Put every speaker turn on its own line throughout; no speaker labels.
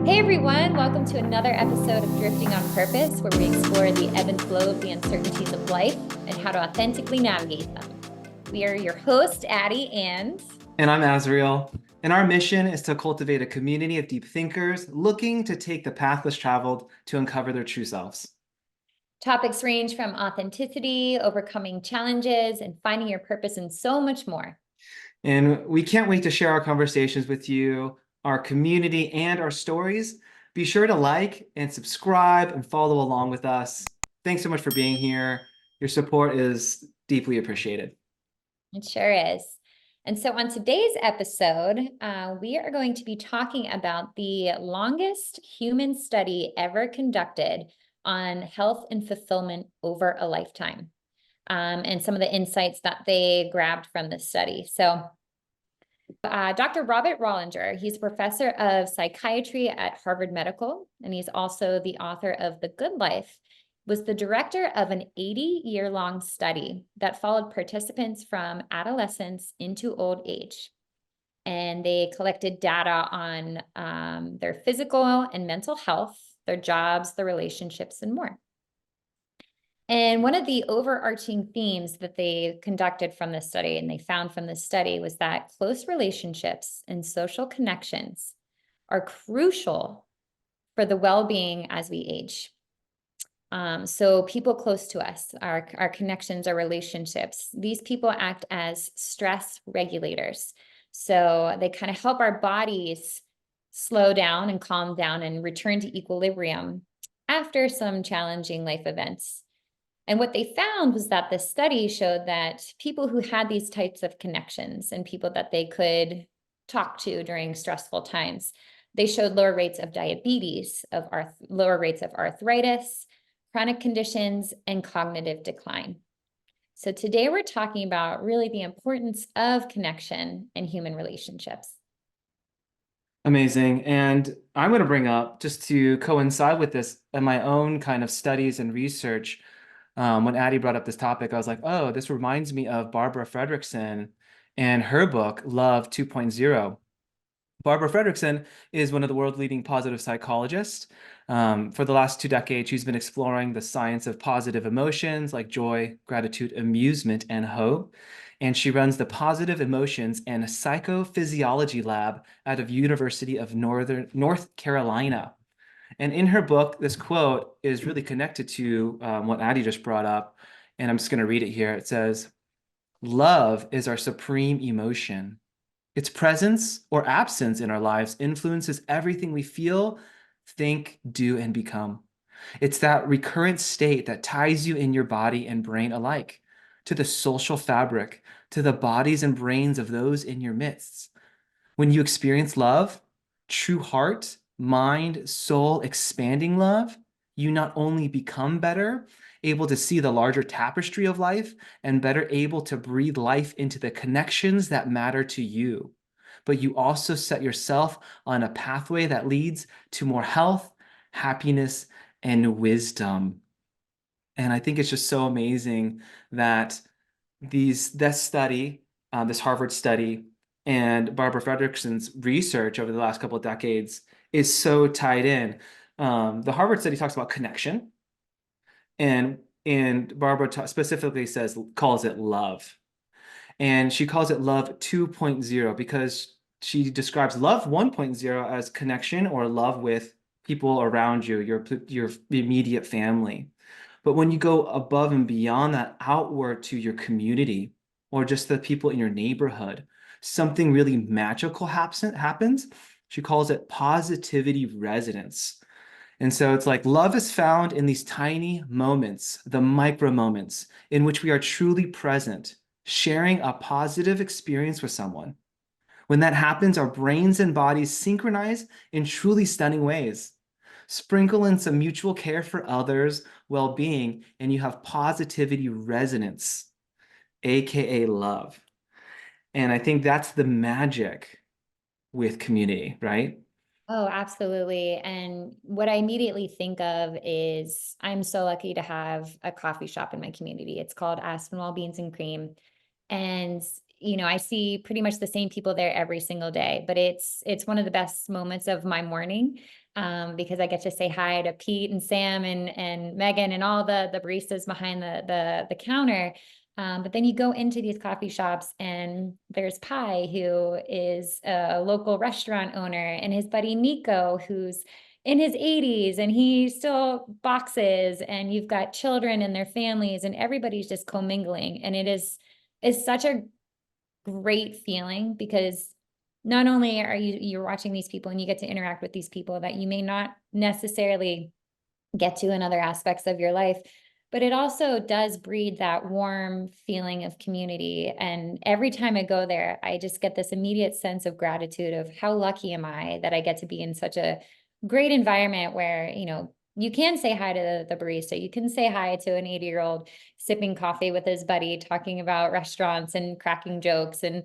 Hey everyone, welcome to another episode of Drifting on Purpose, where we explore the ebb and flow of the uncertainties of life and how to authentically navigate them. We are your host, Addie, and
I'm Azriel, and our mission is to cultivate a community of deep thinkers looking to take the path less traveled to uncover their true selves.
topics range from authenticity, overcoming challenges, and finding your purpose, and so much more.
And we can't wait to share our conversations with you, our community, and our stories. Be sure to like and subscribe and follow along with us. Thanks so much for being here. Your support is deeply appreciated.
It sure is. And so on today's episode, we are going to be talking about the longest human study ever conducted on health and fulfillment over a lifetime, and some of the insights that they grabbed from this study. So Dr. Robert Waldinger, he's a professor of psychiatry at Harvard Medical, and he's also the author of The Good Life, was the director of an 80-year-long study that followed participants from adolescence into old age. And they collected data on their physical and mental health, their jobs, their relationships, and more. And one of the overarching themes that they conducted from this study and they found from this study was that close relationships and social connections are crucial for the well-being as we age. So people close to us, our connections, our relationships, these people act as stress regulators. So they kind of help our bodies slow down and calm down and return to equilibrium after some challenging life events. And what they found was that the study showed that people who had these types of connections and people that they could talk to during stressful times, they showed lower rates of diabetes, lower rates of arthritis, chronic conditions, and cognitive decline. So today we're talking about really the importance of connection in human relationships.
Amazing. And I'm going to bring up, just to coincide with this, in my own kind of studies and research, when Addie brought up this topic, I was like, oh, this reminds me of Barbara Fredrickson and her book, Love 2.0. Barbara Fredrickson is one of the world's leading positive psychologists. For the last 2 decades, she's been exploring the science of positive emotions like joy, gratitude, amusement, and hope. And she runs the Positive Emotions and Psychophysiology Lab out of University of North Carolina. And in her book, this quote is really connected to what Addie just brought up. And I'm just going to read it here. It says, "Love is our supreme emotion. Its presence or absence in our lives influences everything we feel, think, do, and become. It's that recurrent state that ties you in your body and brain alike to the social fabric, to the bodies and brains of those in your midst. When you experience love, true heart, mind, soul expanding love, you not only become better, able to see the larger tapestry of life, and better able to breathe life into the connections that matter to you. But you also set yourself on a pathway that leads to more health, happiness, and wisdom." And I think it's just so amazing that this study, this Harvard study, and Barbara Fredrickson's research over the last couple of decades is so tied in. The Harvard study talks about connection, and Barbara specifically calls it love. And she calls it love 2.0 because she describes love 1.0 as connection or love with people around you, your immediate family. But when you go above and beyond that, outward to your community or just the people in your neighborhood, something really magical happens. She calls it positivity resonance. And so it's like love is found in these tiny moments, the micro moments in which we are truly present, sharing a positive experience with someone. When that happens, our brains and bodies synchronize in truly stunning ways. Sprinkle in some mutual care for others' well-being, and you have positivity resonance, aka love. And I think that's the magic with community, right?
Oh, absolutely. And what I immediately think of is I'm so lucky to have a coffee shop in my community. It's called Aspinwall Beans and Cream. And I see pretty much the same people there every single day, but it's one of the best moments of my morning. because I get to say hi to Pete and Sam and Megan and all the baristas behind the counter. But then you go into these coffee shops and there's Pi, who is a local restaurant owner, and his buddy Nico, who's in his 80s and he still boxes, and you've got children and their families, and everybody's just commingling. And is such a great feeling, because not only are you're watching these people and you get to interact with these people that you may not necessarily get to in other aspects of your life, but it also does breed that warm feeling of community. And every time I go there, I just get this immediate sense of gratitude of how lucky am I that I get to be in such a great environment where, you can say hi to the barista. You can say hi to an 80-year-old sipping coffee with his buddy, talking about restaurants and cracking jokes. And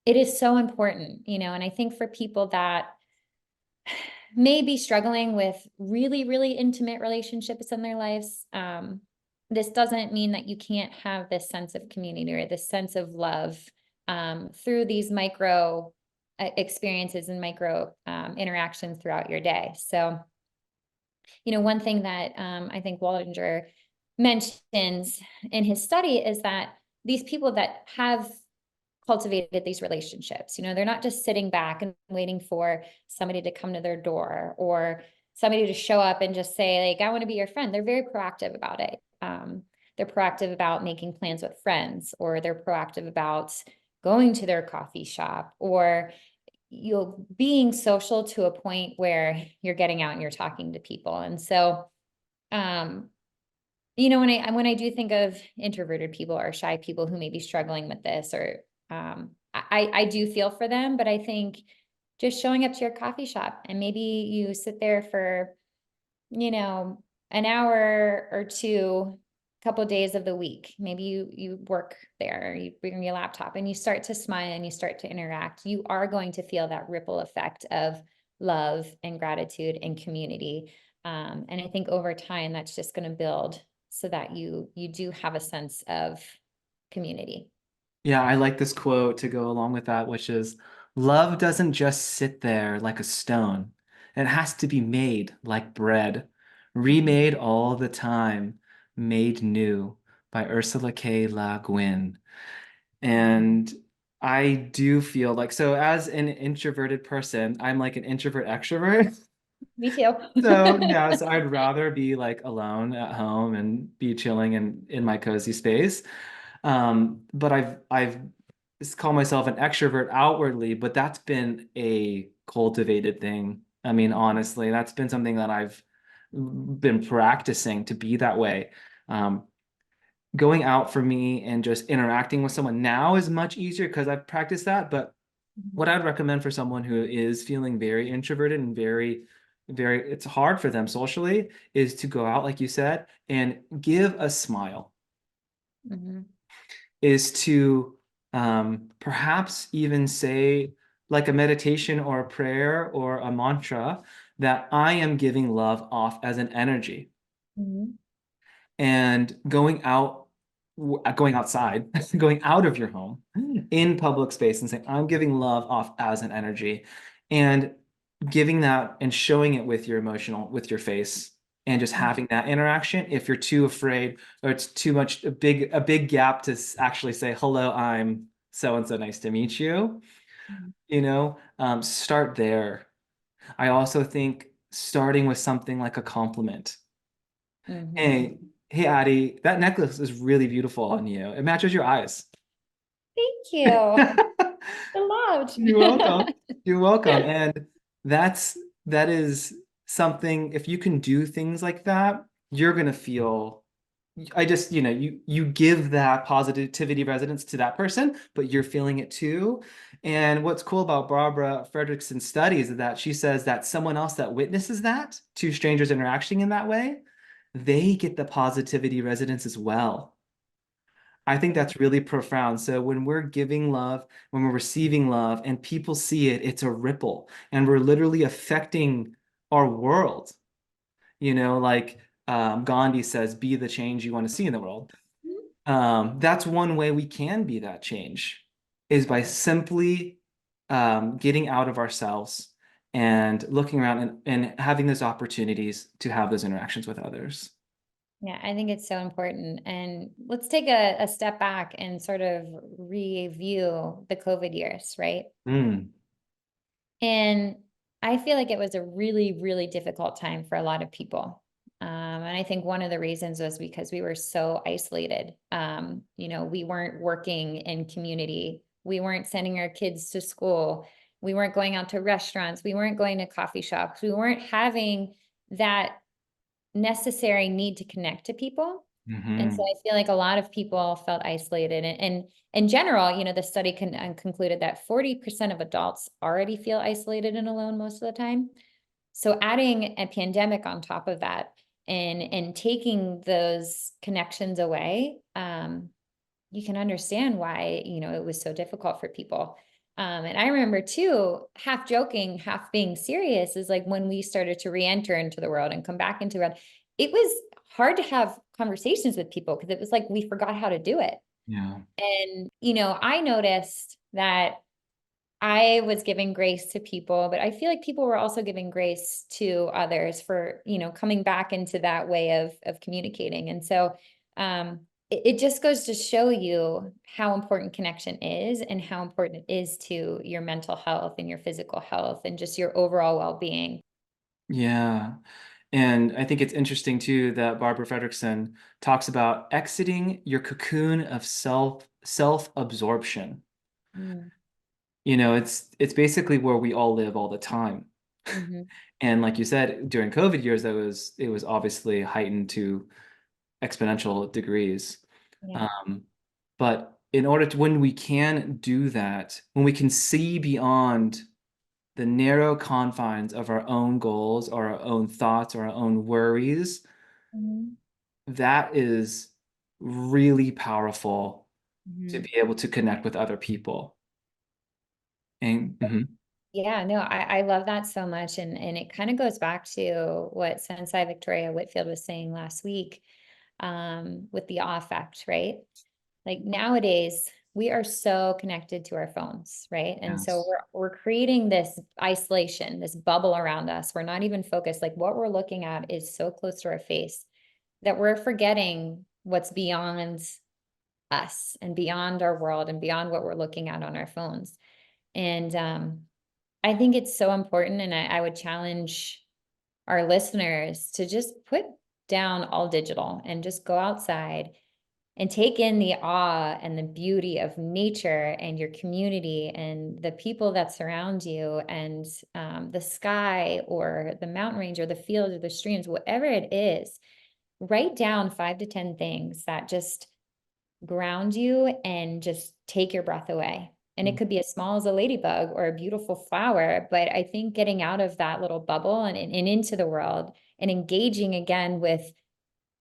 it is so important, and I think for people that may be struggling with really, really intimate relationships in their lives, this doesn't mean that you can't have this sense of community or this sense of love through these micro experiences and micro interactions throughout your day. So, one thing that I think Waldinger mentions in his study is that these people that have cultivated these relationships, they're not just sitting back and waiting for somebody to come to their door or somebody to show up and just say, like, I want to be your friend. They're very proactive about it. They're proactive about making plans with friends, or they're proactive about going to their coffee shop, or being social to a point where you're getting out and you're talking to people. And so, when I do think of introverted people or shy people who may be struggling with this, or I do feel for them, but I think just showing up to your coffee shop and maybe you sit there for, an hour or two, a couple of days of the week. Maybe you work there, you bring your laptop and you start to smile and you start to interact. You are going to feel that ripple effect of love and gratitude and community. And I think over time, that's just going to build so that you do have a sense of community.
Yeah, I like this quote to go along with that, which is, love doesn't just sit there like a stone. It has to be made like bread, remade all the time, made new by Ursula K. Le Guin. And I do feel like, so as an introverted person, I'm like an introvert extrovert.
Me too.
So yeah, so I'd rather be like alone at home and be chilling and in my cozy space. But I've called myself an extrovert outwardly, but that's been a cultivated thing. I mean, honestly, that's been something that I've been practicing to be that way. Going out for me and just interacting with someone now is much easier because I've practiced that. But what I'd recommend for someone who is feeling very introverted and it's hard for them socially, is to go out, like you said, and give a smile.
Mm-hmm.
Is to perhaps even say, like, a meditation or a prayer or a mantra, that I am giving love off as an energy.
Mm-hmm.
And going outside, going out of your home in public space and saying, I'm giving love off as an energy, and giving that and showing it with with your face, and just having that interaction. If you're too afraid or it's too much, a big gap to actually say, hello, I'm so and so, nice to meet you, start there. I also think starting with something like a compliment.
Mm-hmm.
Hey, Addie, that necklace is really beautiful on you. It matches your eyes.
Thank you. Beloved.
You're welcome. You're welcome. And that is something, if you can do things like that, you're gonna feel, I just, you give that positivity resonance to that person, but you're feeling it too. And what's cool about Barbara Fredrickson's studies is that she says that someone else that witnesses that, two strangers interacting in that way, they get the positivity resonance as well. I think that's really profound. So when we're giving love, when we're receiving love, and people see it, it's a ripple, and we're literally affecting our world. Like Gandhi says, be the change you want to see in the world. That's one way we can be that change, is by simply getting out of ourselves and looking around and having those opportunities to have those interactions with others.
Yeah, I think it's so important. And let's take a step back and sort of review the COVID years, right?
Mm,
And I feel like it was a really, really difficult time for a lot of people. And I think one of the reasons was because we were so isolated. We weren't working in community. We weren't sending our kids to school. We weren't going out to restaurants. We weren't going to coffee shops. We weren't having that necessary need to connect to people. And so
mhm.
I feel like a lot of people felt isolated. And in general, the study concluded that 40% of adults already feel isolated and alone most of the time. So adding a pandemic on top of that and taking those connections away, you can understand why, it was so difficult for people. And I remember too, half joking, half being serious, is like when we started to re-enter into the world and come back into the world, it was hard to have conversations with people because it was like we forgot how to do it.
Yeah.
And, I noticed that I was giving grace to people, but I feel like people were also giving grace to others for, coming back into that way of communicating. And so it just goes to show you how important connection is and how important it is to your mental health and your physical health and just your overall well-being.
Yeah. And I think it's interesting too that Barbara Fredrickson talks about exiting your cocoon of self-absorption.
Mm.
It's basically where we all live all the time.
Hmm.
And like you said, during COVID years, it was obviously heightened to exponential degrees.
Yeah.
Um, but in order to, when we can do that, when we can see beyond the narrow confines of our own goals or our own thoughts or our own worries,
Hmm.
that is really powerful to
Hmm.
be able to connect with other people. And mhm.
Yeah, no, I love that so much. And it kind of goes back to what Sensei Victoria Whitfield was saying last week, with the awe effect, right? Like nowadays, we are so connected to our phones, right? And so
Yes.
we're creating this isolation, this bubble around us. We're not even focused. Like what we're looking at is so close to our face that we're forgetting what's beyond us and beyond our world and beyond what we're looking at on our phones. And I think it's so important, and I would challenge our listeners to just put down all digital and just go outside and take in the awe and the beauty of nature and your community and the people that surround you and the sky or the mountain range or the field or the streams, whatever it is. Write down 5 to 10 things that just ground you and just take your breath away. And it could be as small as a ladybug or a beautiful flower. But I think getting out of that little bubble and into the world and engaging again with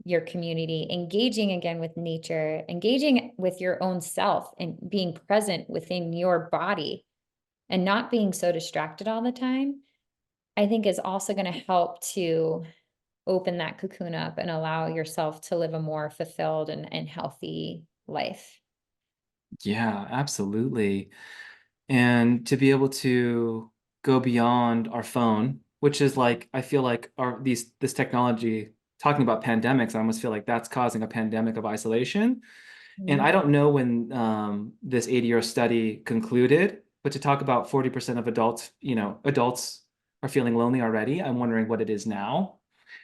your community, engaging again with nature, engaging with your own self and being present within your body and not being so distracted all the time, I think is also going to help to open that cocoon up and allow yourself to live a more fulfilled and healthy life.
Yeah, absolutely. And to be able to go beyond our phone, which is like, I feel like this technology, talking about pandemics, I almost feel like that's causing a pandemic of isolation. And I
Mhm.
don't know when this 80-year study concluded, but to talk about 40% of adults, adults are feeling lonely already. I'm wondering what it is now,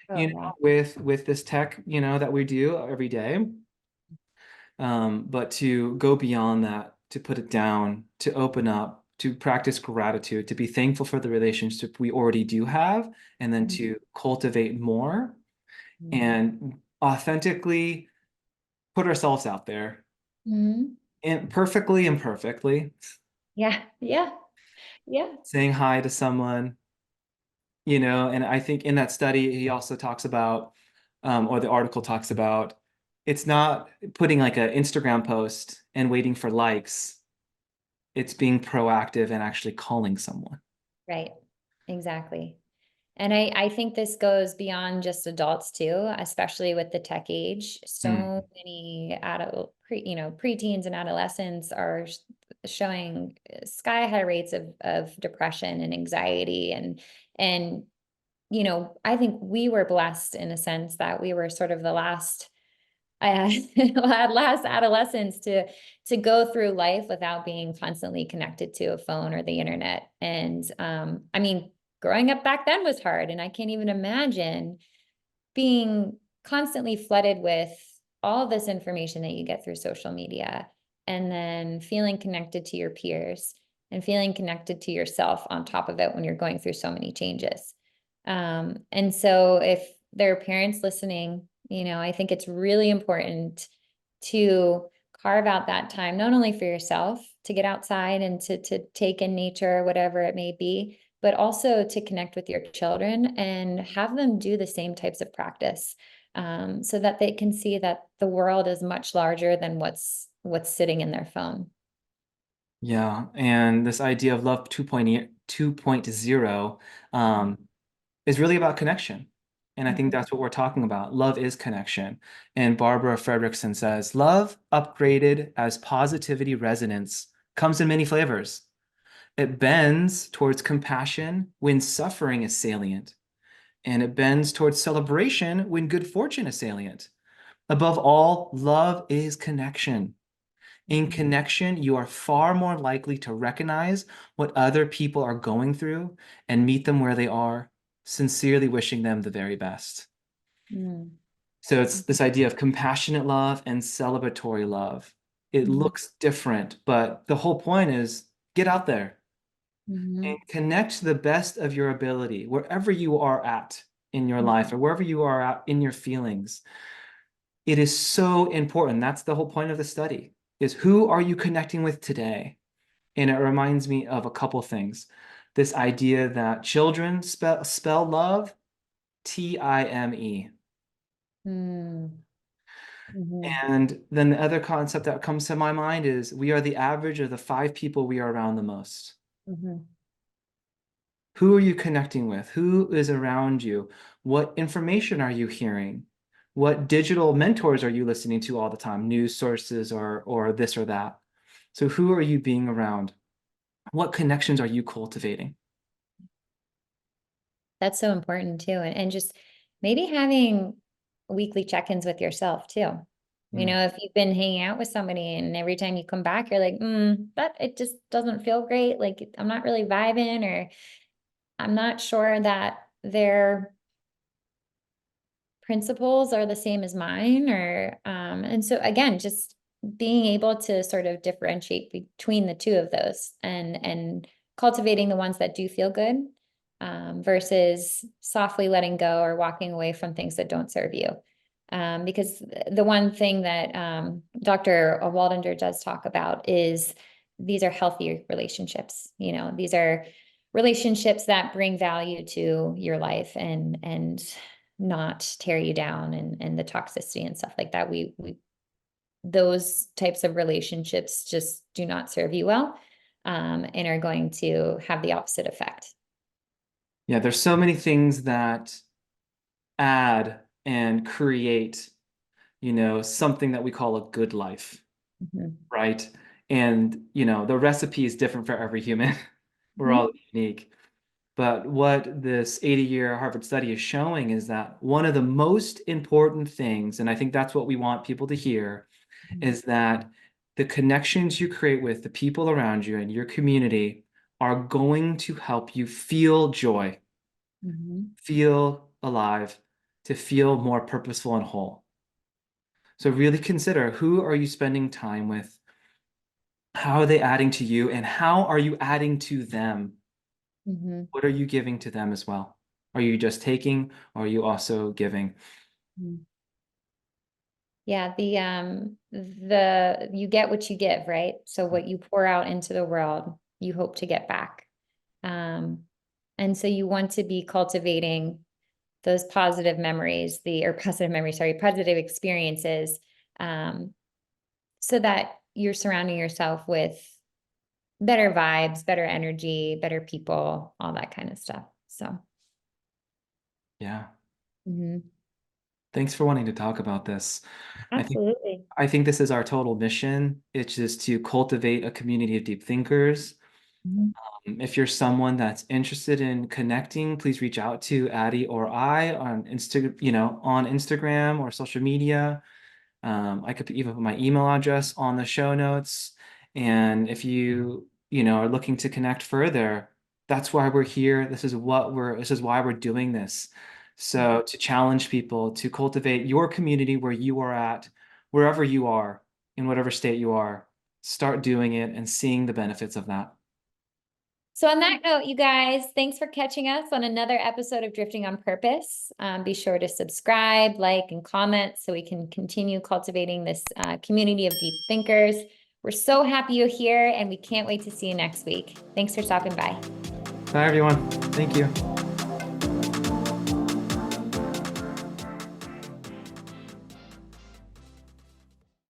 Oh, yeah.
with this tech, that we do every day. But to go beyond that, to put it down, to open up, to practice gratitude, to be thankful for the relationship we already do have, and then
Mhm.
to cultivate more
Mhm.
and authentically put ourselves out there,
Mhm.
and perfectly imperfectly,
Yeah, yeah, yeah.
saying hi to someone, and I think in that study, he also talks about, or the article talks about, it's not putting like an Instagram post and waiting for likes. It's being proactive and actually calling someone.
Right. Exactly. And I think this goes beyond just adults too, especially with the tech age.
Mm,
So many adult, preteens and adolescents are showing sky high rates of depression and anxiety. And, I think we were blessed in a sense that we were sort of the last last adolescents to go through life without being constantly connected to a phone or the internet. And I mean, growing up back then was hard, and I can't even imagine being constantly flooded with all this information that you get through social media, and then feeling connected to your peers and feeling connected to yourself on top of it when you're going through so many changes. And so if there are parents listening, I think it's really important to carve out that time, not only for yourself to get outside and to take in nature, whatever it may be, but also to connect with your children and have them do the same types of practice, so that they can see that the world is much larger than what's sitting in their phone.
Yeah, and this idea of love 2.0 is really about connection. And I think
Mhm.
that's what we're talking about. Love is connection. And Barbara Fredrickson says, love upgraded as positivity resonance comes in many flavors. It bends towards compassion when suffering is salient, and it bends towards celebration when good fortune is salient. Above all, love is connection. In
Mhm.
connection, you are far more likely to recognize what other people are going through and meet them where they are, sincerely wishing them the very best.
Mm.
So it's this idea of compassionate love and celebratory love. It
Mhm.
looks different, but the whole point is get out there and
Mhm.
connect to the best of your ability, wherever you are at in your
Mhm.
life or wherever you are at in your feelings. It is so important. That's the whole point of the study, is who are you connecting with today? And it reminds me of a couple things. This idea that children spell love Time.
Mm. Mhm.
And then the other concept that comes to my mind is we are the average of the 5 people we are around the most.
Mhm.
Who are you connecting with? Who is around you? What information are you hearing? What digital mentors are you listening to all the time? News sources or this or that. So who are you being around? What connections are you cultivating?
That's so important too. And just maybe having weekly check-ins with yourself too.
Mm.
If you've been hanging out with somebody and every time you come back, you're like, that it just doesn't feel great. Like I'm not really vibing, or I'm not sure that their principles are the same as mine, or and so again, just being able to sort of differentiate between the two of those, and cultivating the ones that do feel good, versus softly letting go or walking away from things that don't serve you. Because the one thing that Dr. Waldinger does talk about is these are healthy relationships. These are relationships that bring value to your life, and not tear you down, and the toxicity and stuff like that. We those types of relationships just do not serve you well, and are going to have the opposite effect.
Yeah, there's so many things that add and create, something that we call a good life,
Mhm.
right? And, the recipe is different for every human. We're
Mhm.
all unique. But what this 80-year Harvard study is showing is that one of the most important things, and I think that's what we want people to hear, is that the connections you create with the people around you and your community are going to help you feel joy,
Mhm.
feel alive, to feel more purposeful and whole. So really consider, who are you spending time with? How are they adding to you? And how are you adding to them?
Mhm.
What are you giving to them as well? Are you just taking, or are you also giving?
Mhm. Yeah, the you get what you give, right? So what you pour out into the world, you hope to get back. Um, and so you want to be cultivating those positive memories, positive experiences, um, so that you're surrounding yourself with better vibes, better energy, better people, all that kind of stuff. So,
Yeah.
mhm.
Thanks for wanting to talk about this. I think
Absolutely.
I think this is our total mission. It's just to cultivate a community of deep thinkers.
Mhm.
If you're someone that's interested in connecting, please reach out to Addie or I on on Instagram or social media. I could even put my email address on the show notes. And if you are looking to connect further, that's why we're here. This is why we're doing this. So to challenge people to cultivate your community where you are at, wherever you are, in whatever state you are, start doing it and seeing the benefits of that.
So on that note, you guys, thanks for catching us on another episode of Drifting on Purpose. Be sure to subscribe, like, and comment so we can continue cultivating this community of deep thinkers. We're so happy you're here, and we can't wait to see you next week. Thanks for stopping by.
Bye, everyone. Thank you.